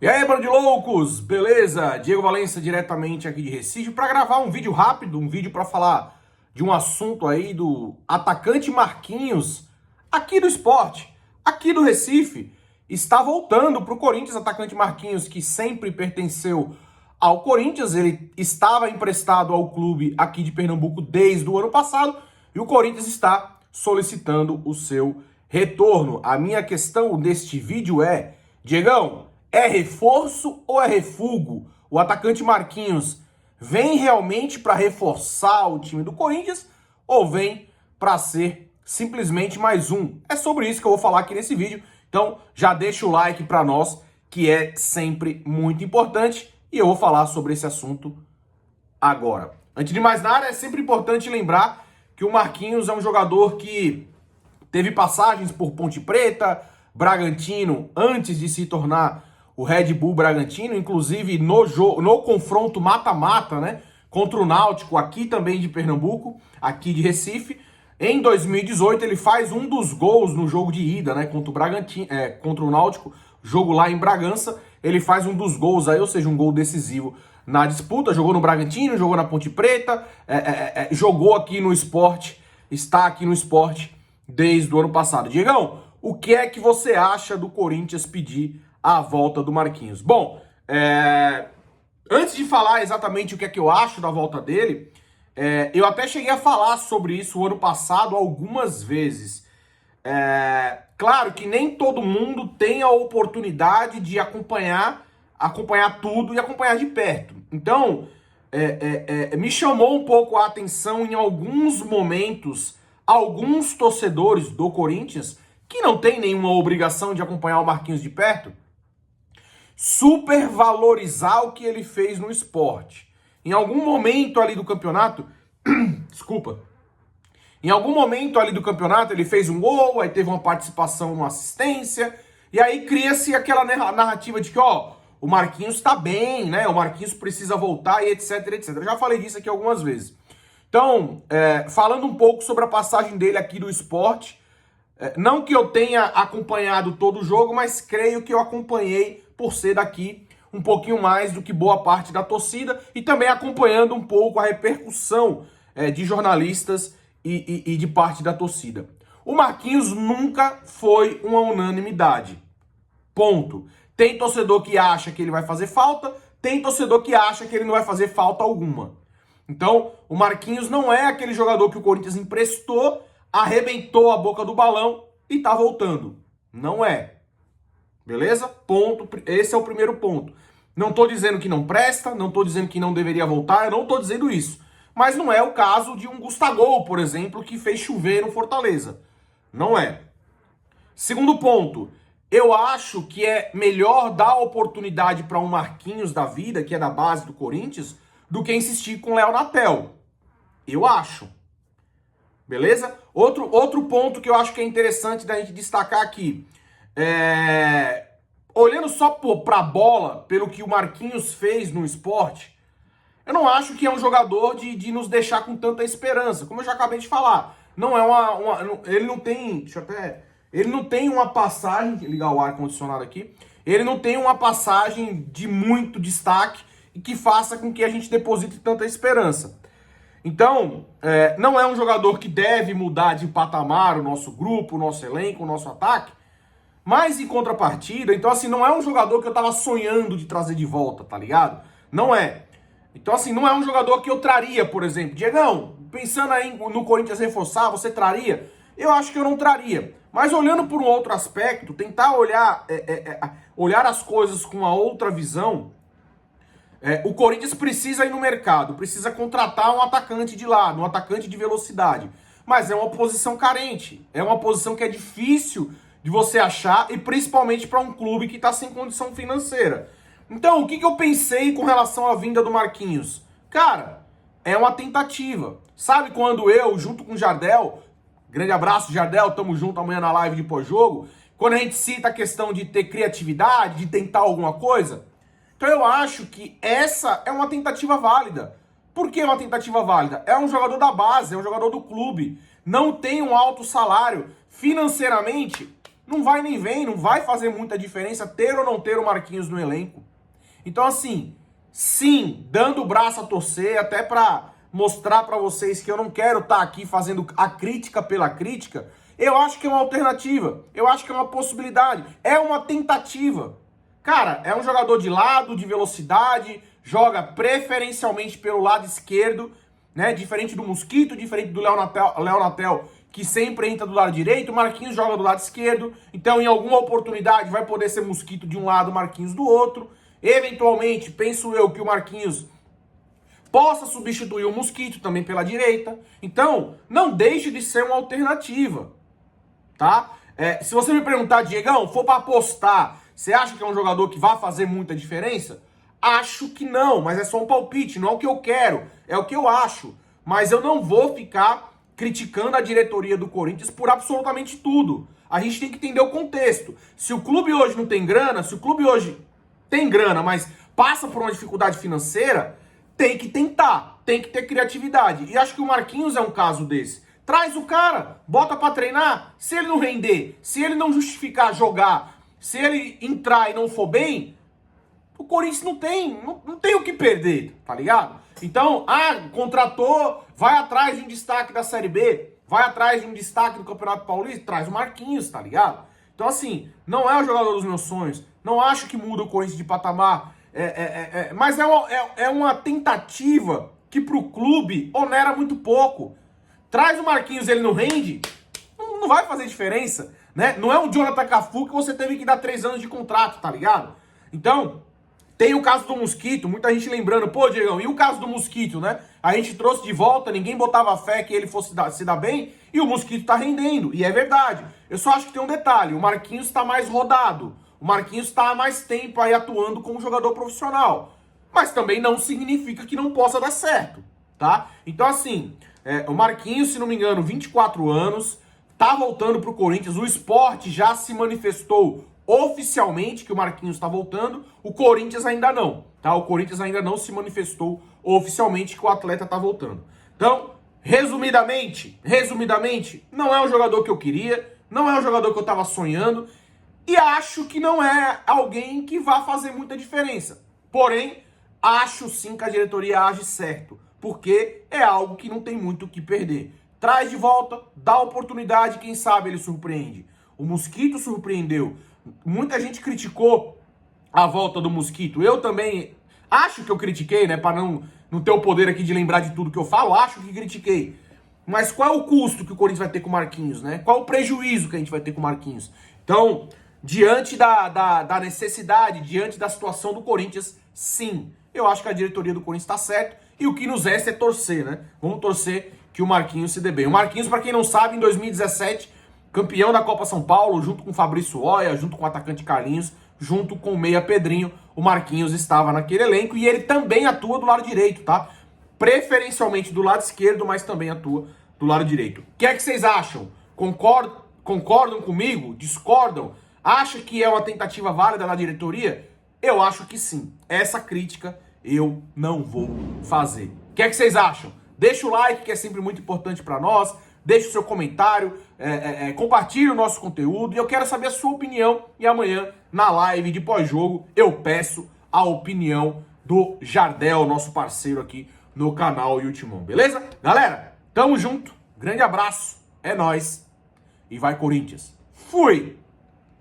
E aí, bando de loucos, beleza? Diego Valença diretamente aqui de Recife para gravar um vídeo rápido, um vídeo para falar de um assunto aí do atacante Marquinhos, aqui do esporte, aqui do Recife. Está voltando para o Corinthians, atacante Marquinhos, que sempre pertenceu ao Corinthians. Ele estava emprestado ao clube aqui de Pernambuco desde o ano passado e o Corinthians está solicitando o seu retorno. A minha questão deste vídeo é, Diegão, é reforço ou é refugo? O atacante Marquinhos vem realmente para reforçar o time do Corinthians ou vem para ser simplesmente mais um? É sobre isso que eu vou falar aqui nesse vídeo. Então já deixa o like para nós, que é sempre muito importante, e eu vou falar sobre esse assunto agora. Antes de mais nada, é sempre importante lembrar que o Marquinhos é um jogador que teve passagens por Ponte Preta, Bragantino, antes de se tornar o Red Bull Bragantino, inclusive no confronto mata-mata, né, contra o Náutico, aqui também de Pernambuco, aqui de Recife. Em 2018 ele faz um dos gols no jogo de ida, né, contra o Bragantino, contra o Náutico, jogo lá em Bragança. Ele faz um dos gols aí, ou seja, um gol decisivo na disputa. Jogou no Bragantino, jogou na Ponte Preta, jogou aqui no Sport, está aqui no Sport desde o ano passado. Diegão, o que é que você acha do Corinthians pedir a volta do Marquinhos? Bom, antes de falar exatamente o que é que eu acho da volta dele, eu até cheguei a falar sobre isso o ano passado algumas vezes. Claro que nem todo mundo tem a oportunidade de acompanhar tudo e acompanhar de perto. Então, me chamou um pouco a atenção em alguns momentos, alguns torcedores do Corinthians, que não tem nenhuma obrigação de acompanhar o Marquinhos de perto, supervalorizar o que ele fez no esporte. Em algum momento ali do campeonato, desculpa, em algum momento ali do campeonato ele fez um gol, aí teve uma participação, uma assistência, e aí cria-se aquela narrativa de que, ó, o Marquinhos tá bem, né? O Marquinhos precisa voltar e etc, etc. Eu já falei disso aqui algumas vezes. Então, falando um pouco sobre a passagem dele aqui do esporte, não que eu tenha acompanhado todo o jogo, mas creio que eu acompanhei por ser daqui um pouquinho mais do que boa parte da torcida e também acompanhando um pouco a repercussão de jornalistas e de parte da torcida. O Marquinhos nunca foi uma unanimidade. Ponto. Tem torcedor que acha que ele vai fazer falta, tem torcedor que acha que ele não vai fazer falta alguma. Então, o Marquinhos não é aquele jogador que o Corinthians emprestou, arrebentou a boca do balão e tá voltando. Não é. Beleza? Ponto. Esse é o primeiro ponto. Não tô dizendo que não presta, não tô dizendo que não deveria voltar, eu não tô dizendo isso. Mas não é o caso de um Gustavo, por exemplo, que fez chover no Fortaleza. Não é. Segundo ponto, eu acho que é melhor dar oportunidade para um Marquinhos da vida, que é da base do Corinthians, do que insistir com o Léo Natel. Eu acho. Beleza? Outro ponto que eu acho que é interessante da gente destacar aqui. Olhando só pra bola, pelo que o Marquinhos fez no esporte, eu não acho que é um jogador de nos deixar com tanta esperança. Como eu já acabei de falar, não é ele não tem... Ele não tem uma passagem... Ligar o ar-condicionado aqui. Ele não tem uma passagem de muito destaque e que faça com que a gente deposite tanta esperança. Então, não é um jogador que deve mudar de patamar o nosso grupo, o nosso elenco, o nosso ataque. Mas em contrapartida, então assim, não é um jogador que eu tava sonhando de trazer de volta, tá ligado? Não é. Então assim, não é um jogador que eu traria, por exemplo. Diegão, pensando aí no Corinthians reforçar, você traria? Eu acho que eu não traria. Mas olhando por um outro aspecto, tentar olhar as coisas com uma outra visão, o Corinthians precisa ir no mercado, precisa contratar um atacante de lado, um atacante de velocidade. Mas é uma posição carente, é uma posição que é difícil de você achar, e principalmente para um clube que está sem condição financeira. Então, o que eu pensei com relação à vinda do Marquinhos? Cara, é uma tentativa. Sabe quando eu, junto com o Jardel, grande abraço, Jardel, tamo junto amanhã na live de pós-jogo, quando a gente cita a questão de ter criatividade, de tentar alguma coisa, então eu acho que essa é uma tentativa válida. Por que uma tentativa válida? É um jogador da base, é um jogador do clube, não tem um alto salário, financeiramente não vai nem vem, não vai fazer muita diferença ter ou não ter o Marquinhos no elenco. Então, assim, sim, dando o braço a torcer, até para mostrar para vocês que eu não quero estar aqui fazendo a crítica pela crítica, eu acho que é uma alternativa, eu acho que é uma possibilidade, é uma tentativa. Cara, é um jogador de lado, de velocidade, joga preferencialmente pelo lado esquerdo, né? Diferente do Mosquito, diferente do Léo Natel, que sempre entra do lado direito, o Marquinhos joga do lado esquerdo, então em alguma oportunidade vai poder ser Mosquito de um lado, Marquinhos do outro. Eventualmente, penso eu que o Marquinhos possa substituir o Mosquito também pela direita. Então, não deixe de ser uma alternativa, tá? Se você me perguntar, Diegão, for para apostar, você acha que é um jogador que vai fazer muita diferença? Acho que não, mas é só um palpite, não é o que eu quero, é o que eu acho. Mas eu não vou ficar criticando a diretoria do Corinthians por absolutamente tudo. A gente tem que entender o contexto. Se o clube hoje não tem grana, se o clube hoje tem grana, mas passa por uma dificuldade financeira, tem que tentar, tem que ter criatividade. E acho que o Marquinhos é um caso desse. Traz o cara, bota pra treinar, se ele não render, se ele não justificar jogar, se ele entrar e não for bem, o Corinthians não tem o que perder, tá ligado? Então, contratou, vai atrás de um destaque da Série B, vai atrás de um destaque do Campeonato Paulista, traz o Marquinhos, tá ligado? Então, assim, não é o jogador dos meus sonhos, não acho que muda o Corinthians de patamar, mas é uma tentativa que pro clube onera muito pouco. Traz o Marquinhos, ele não rende, não vai fazer diferença, né? Não é um Jonathan Cafu que você teve que dar 3 anos de contrato, tá ligado? Então, tem o caso do Mosquito, muita gente lembrando, pô, Diegão, e o caso do Mosquito, né? A gente trouxe de volta, ninguém botava fé que ele fosse se dar bem, e o Mosquito tá rendendo, e é verdade. Eu só acho que tem um detalhe, o Marquinhos tá mais rodado, o Marquinhos tá há mais tempo aí atuando como jogador profissional, mas também não significa que não possa dar certo, tá? Então, assim, o Marquinhos, se não me engano, 24 anos, tá voltando pro Corinthians, o Sport já se manifestou oficialmente que o Marquinhos está voltando, o Corinthians ainda não, tá? O Corinthians ainda não se manifestou oficialmente que o atleta está voltando. Então, resumidamente, não é um jogador que eu queria, não é um jogador que eu estava sonhando, e acho que não é alguém que vá fazer muita diferença. Porém, acho sim que a diretoria age certo, porque é algo que não tem muito o que perder. Traz de volta, dá oportunidade, quem sabe ele surpreende. O Mosquito surpreendeu. Muita gente criticou a volta do Mosquito. Eu também acho que eu critiquei, né? Para não ter o poder aqui de lembrar de tudo que eu falo, acho que critiquei. Mas qual é o custo que o Corinthians vai ter com o Marquinhos, né? Qual é o prejuízo que a gente vai ter com o Marquinhos? Então, diante da necessidade, diante da situação do Corinthians, sim, eu acho que a diretoria do Corinthians está certo. E o que nos resta é torcer, né? Vamos torcer que o Marquinhos se dê bem. O Marquinhos, para quem não sabe, em 2017... campeão da Copa São Paulo, junto com o Fabrício Oia, junto com o atacante Carlinhos, junto com o meia Pedrinho, o Marquinhos estava naquele elenco e ele também atua do lado direito, tá? Preferencialmente do lado esquerdo, mas também atua do lado direito. O que é que vocês acham? Concordam comigo? Discordam? Acham que é uma tentativa válida da diretoria? Eu acho que sim. Essa crítica eu não vou fazer. O que é que vocês acham? Deixa o like, que é sempre muito importante para nós. Deixe o seu comentário, compartilhe o nosso conteúdo e eu quero saber a sua opinião. E amanhã, na live de pós-jogo, eu peço a opinião do Jardel, nosso parceiro aqui no canal Ultimão, beleza? Galera, tamo junto, grande abraço, é nóis e vai Corinthians. Fui!